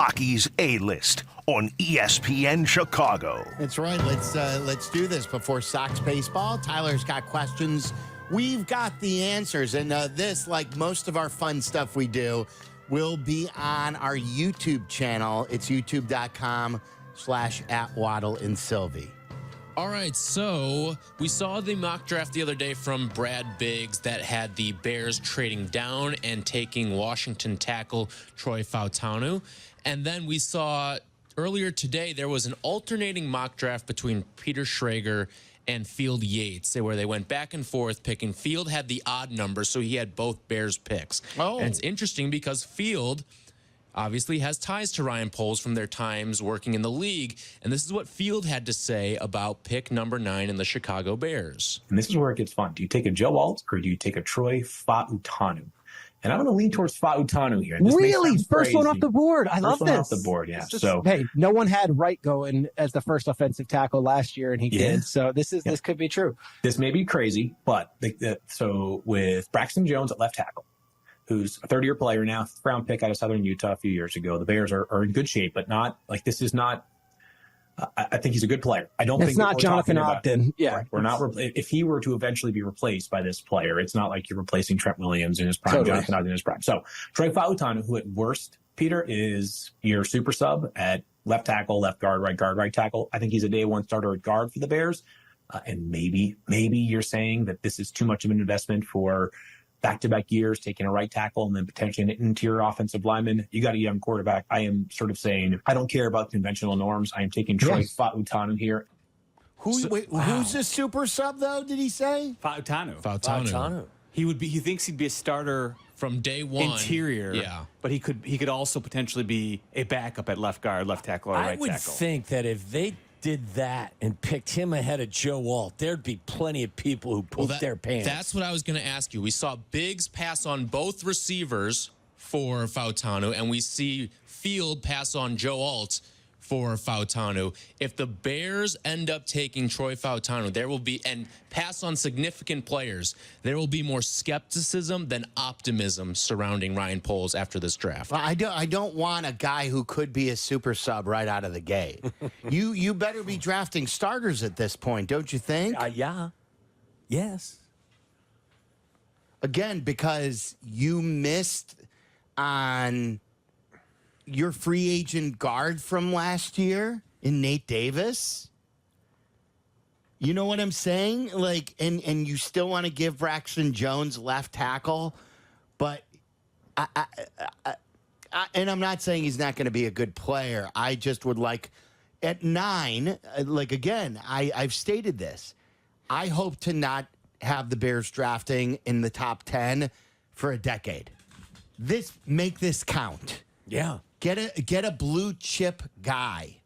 Hockey's A-List on ESPN Chicago. That's right. Let's do this before Sox baseball. Tyler's got questions. We've got the answers. And this, like most of our fun stuff we do, will be on our YouTube channel. It's youtube.com/@WaddleandSylvie. All right, so we saw the mock draft the other day from Brad Biggs that had the Bears trading down and taking Washington tackle Troy Fautanu. And then we saw earlier today there was an alternating mock draft between Peter Schrager and Field Yates, where they went back and forth picking. Field had the odd number, so he had both Bears picks. Oh. And it's interesting because Field obviously has ties to Ryan Poles from their times working in the league. And this is what Field had to say about pick number 9 in the Chicago Bears. And this is where it gets fun. Do you take a Joe Alt or do you take a Troy Fautanu? And I'm going to lean towards Fautanu here. This really? First one off the board. I love First one this. off the board, yeah. Just, so hey, no one had Wright going as the first offensive tackle last year, and he Yeah. did. So this could be true. this may be crazy, but so with Braxton Jones at left tackle, who's a third-year player now, round pick out of Southern Utah a few years ago. The Bears are in good shape, but not like this is not. I think he's a good player. I don't It's think that not we're Jonathan talking about- Ogden. Yeah, Right. We're not. If he were to eventually be replaced by this player, it's not like you're replacing Trent Williams in his prime, Totally. Jonathan Ogden in his prime. So Troy Fautanu, who at worst, Peter, is your super sub at left tackle, left guard, right tackle. I think he's a day one starter at guard for the Bears. And maybe you're saying that this is too much of an investment for back-to-back years, taking a right tackle and then potentially an interior offensive lineman. You got a young quarterback. I am sort of saying, I don't care about conventional norms. I am taking Troy Fautanu here. Who's the super sub, though, did he say? Fautanu. He thinks he'd be a starter From day one. interior. Yeah. But he could also potentially be a backup at left guard, left tackle, or right I would tackle. think that if they did that and picked him ahead of Joe Alt, there'd be plenty of people who pooped their pants. That's what I was going to ask you. We saw Biggs pass on both receivers for Fautanu, and we see Field pass on Joe Alt for Fautanu. If the Bears end up taking Troy Fautanu, there will be, and pass on significant players, there will be more skepticism than optimism surrounding Ryan Poles after this draft. I don't want a guy who could be a super sub right out of the gate. You better be drafting starters at this point, don't you think? Yeah. Yes. Again, because you missed on your free agent guard from last year in Nate Davis. You know what I'm saying? Like, and you still want to give Braxton Jones left tackle, but and I'm not saying he's not going to be a good player. I just would like at 9, like again, I've stated this. I hope to not have the Bears drafting in the top 10 for a decade. Make this count. Yeah. Get a blue chip guy.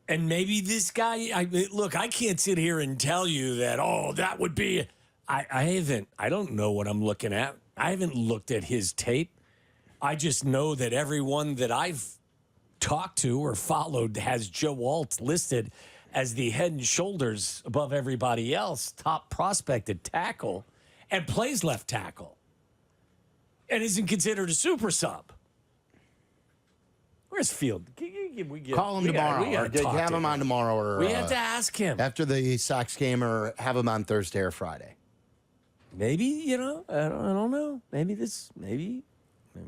And maybe this guy, look, I can't sit here and tell you that, that would be. I don't know what I'm looking at. I haven't looked at his tape. I just know that everyone that I've talked to or followed has Joe Alt listed as the head and shoulders above everybody else, top prospect at tackle, and plays left tackle, and isn't considered a super sub. Where's Field? Call him tomorrow. Or have him on tomorrow. Or, we have to ask him. After the Sox game, or have him on Thursday or Friday. Maybe, I don't know. Maybe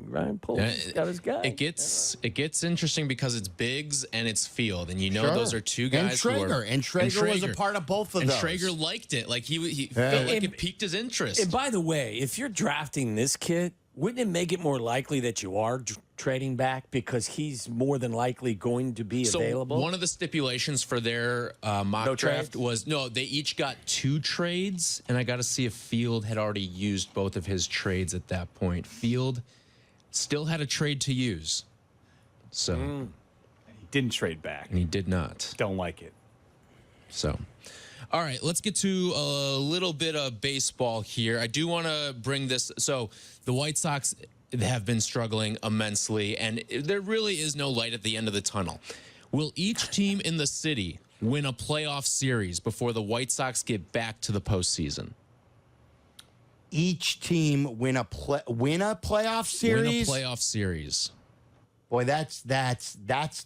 Ryan Poles got his guy. It gets interesting because it's Biggs and it's Field, and Sure. those are two guys who are. And Schrager was a part of both of and those. And Schrager liked it. Like he felt like it piqued his interest. And by the way, if you're drafting this kid, wouldn't it make it more likely that you are trading back because he's more than likely going to be available? One of the stipulations for their mock draft was they each got 2 trades, and I got to see if Field had already used both of his trades at that point. Field still had a trade to use, so He didn't trade back. and he did not. Don't like it. So, all right, let's get to a little bit of baseball here. I do want to bring this. So the White Sox have been struggling immensely, and there really is no light at the end of the tunnel. Will each team in the city win a playoff series before the White Sox get back to the postseason? Each team win a playoff series? Win a playoff series. Boy, that's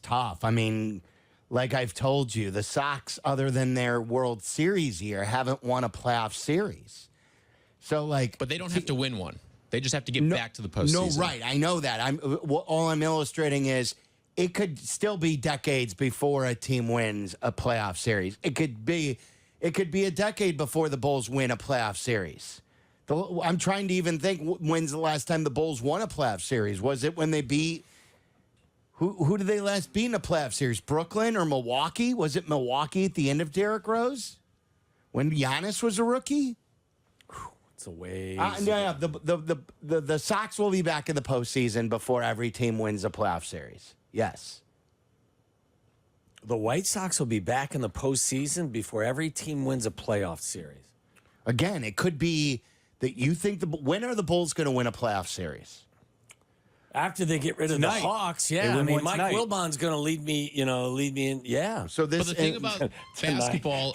tough. I mean, like I've told you, the Sox, other than their World Series year, haven't won a playoff series. So, like, But they don't have to win one. They just have to get back to the postseason. No, right. I know that. All I'm illustrating is it could still be decades before a team wins a playoff series. It could be a decade before the Bulls win a playoff series. I'm trying to even think, when's the last time the Bulls won a playoff series? Was it when they beat who did they last beat in a playoff series? Brooklyn or Milwaukee? Was it Milwaukee at the end of Derrick Rose when Giannis was a rookie? It's a ways. Yeah. The Sox will be back in the postseason before every team wins a playoff series. Yes. The White Sox will be back in the postseason before every team wins a playoff series. Again, it could be that you think when are the Bulls going to win a playoff series? After they get rid of Tonight. the Hawks, They yeah. I win mean, one Mike tonight. Wilbon's going to lead me in. Yeah. So this But the thing about basketball,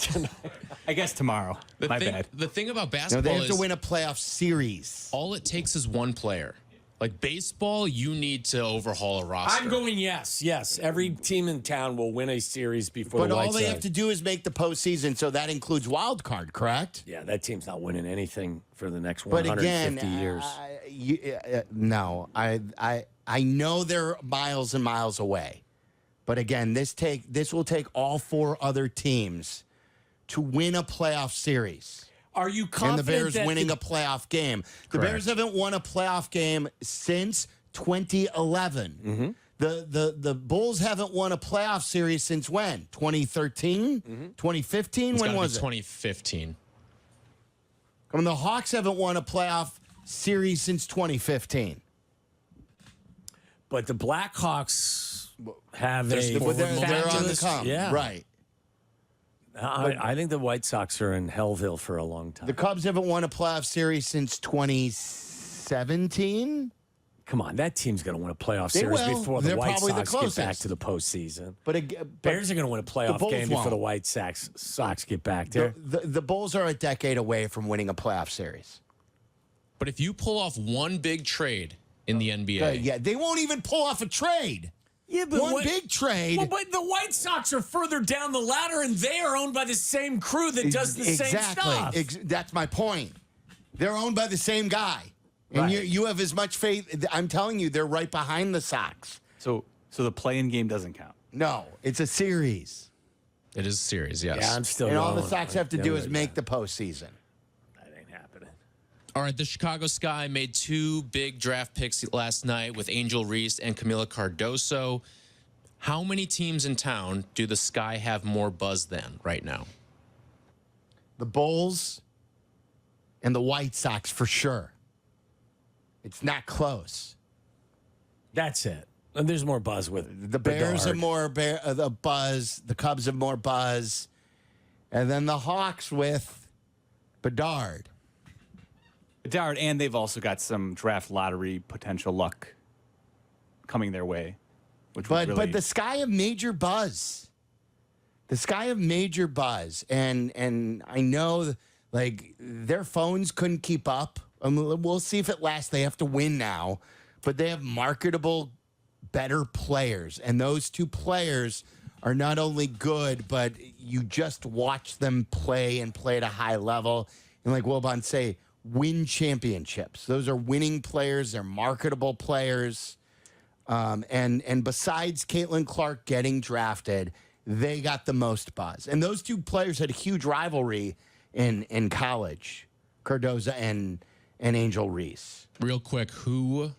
I guess tomorrow. My bad. the thing about no, basketball they have to is win a playoff series. all it takes is one player. Like baseball, you need to overhaul a roster. I'm going yes. Every team in town will win a series before But the White all they Sox. have to do is make the postseason, so that includes wild card, correct? Yeah, that team's not winning anything for the next But 150 again, years. no, I know they're miles and miles away, but again, this will take all four other teams to win a playoff series. Are you And confident the Bears that winning a playoff game. The Bears haven't won a playoff game since 2011. The Bulls haven't won a playoff series since when? 2013? 2015? It's When gotta be was it? 2015. I mean, the Hawks haven't won a playoff series since 2015. But the Blackhawks have There's a the- They're on the fabulous- come. Yeah, Right. I think the White Sox are in Hellville for a long time. The Cubs haven't won a playoff series since 2017. Come on, that team's going to win a playoff They series will. before the They're White probably the Sox get back closest. to the postseason. But Bears are going to win a playoff Bulls game before the won't. White Sox get back there. the Bulls are a decade away from winning a playoff series. But if you pull off one big trade in the NBA, Yeah, they won't even pull off a trade. Yeah, One big trade. Well, but the White Sox are further down the ladder, and they are owned by the same crew that does the same stuff. That's my point. They're owned by the same guy. And Right. you have as much faith. I'm telling you, they're right behind the Sox. So the play-in game doesn't count. No, it's a series. it is a series, yes. Yeah, I'm still And all the going. Sox have to do is make the postseason. That ain't happening. All right, the Chicago Sky made two big draft picks last night with Angel Reese and Camila Cardoso. How many teams in town do the Sky have more buzz than right now? The Bulls and the White Sox for sure. It's not close. That's it. And there's more buzz with The Bears Bedard. have more the buzz. The Cubs have more buzz. And then the Hawks with Bedard. Bedard, and they've also got some draft lottery potential luck coming their way. Which would really, But the Sky have major buzz. The Sky have major buzz. And I know like their phones couldn't keep up. We'll see if it lasts. They have to win now. But they have marketable, better players. And those two players are not only good, but you just watch them play and play at a high level. And like Wilbon say, win championships. Those are winning players. They're marketable players. And besides Caitlin Clark getting drafted, they got the most buzz. And those two players had a huge rivalry in college, Cardozo and Angel Reese. Real quick, who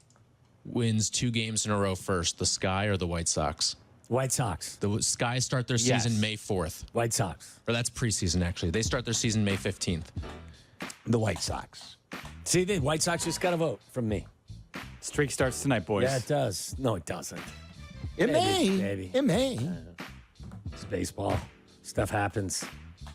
wins 2 games in a row first, the Sky or the White Sox? White Sox. The Sky start their season Yes. May 4th. White Sox. Or that's preseason, actually. They start their season May 15th. The White Sox. See, the White Sox just got a vote from me. streak starts tonight, boys. Yeah, it does. No, it doesn't. It Maybe, may. maybe. It may. It's baseball. Stuff happens.